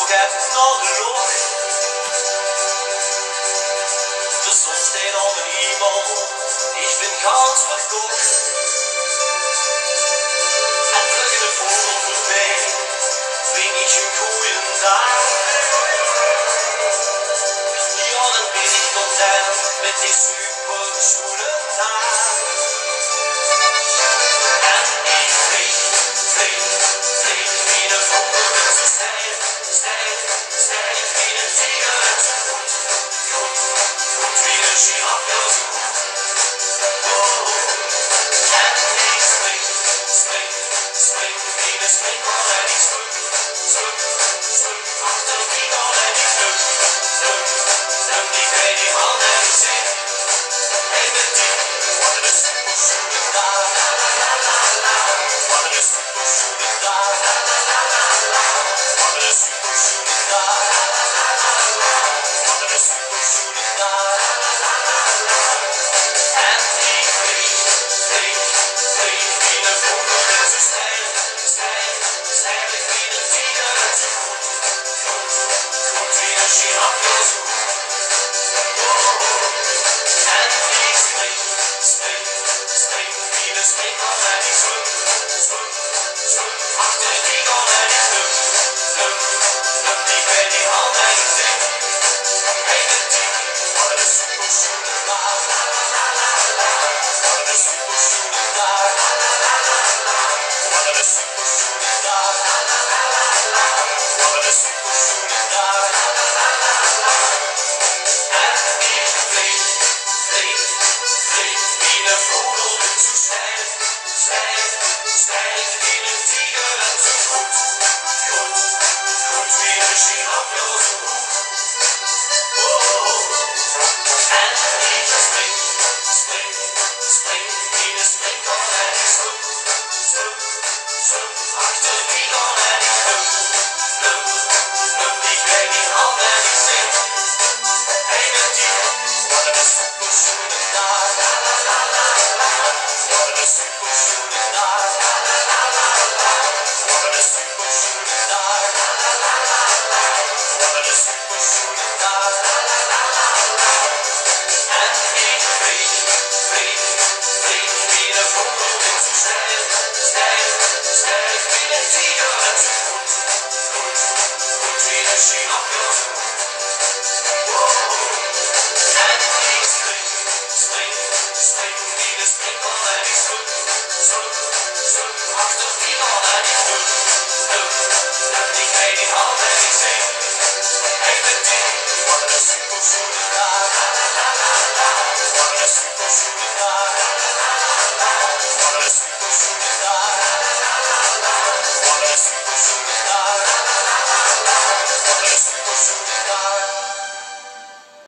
nog even naar de lucht. De zon steekt aan de hemel, ik ben ganz verkocht. En vliegen de vogel voorbij, vind ik een goeie dag. Ja, dan ben ik content met die super schoene dag. En ik vlieg wie een vogel en zo stijf wie een tiger en zo goed wie een giraf, ja zo goed. En ik spring wie een springbal en ik zwem achter die bal en ik die bij die man en ik zing. Hey met die, wat een superschoene dag. Wat een superschoene dag. Wat een superschoene dag. Wat een superschoene dag. En ik vlieg wie een vogel en zo stijf wie een tiger en zo goed wie een giraf, ja zo goed. En ik spring wie een springbal en ik zwem achter die bal en ik die bij die hand en ik zing. Hey met die, wat een superschoene dag. Wat een superschoene dag. Wat een superschoene dag. Wat een superschoene dag. En ik vlieg wie een vogel en zo stijf wie een tiger en zo goed wie een giraf, ja zo goed. En ik spring wie een springbal en ik zwem achter die bal en ik die bij die hand en ik zing. Hey met die, wat een superschoene dag. Wat een superschoene dag. Wat een superschoene dag. Wat een superschoene dag. En ik vlieg wie een vogel en zo stijf wie een tiger en zo goed wie een giraf, ja zo goed. En ik spring wie een springbal en ik zwem achter die bal en ik die bij die hand en ik zing. Hey met die, wat een superschoene dag. Wat een superschoene dag. Wat een superschoene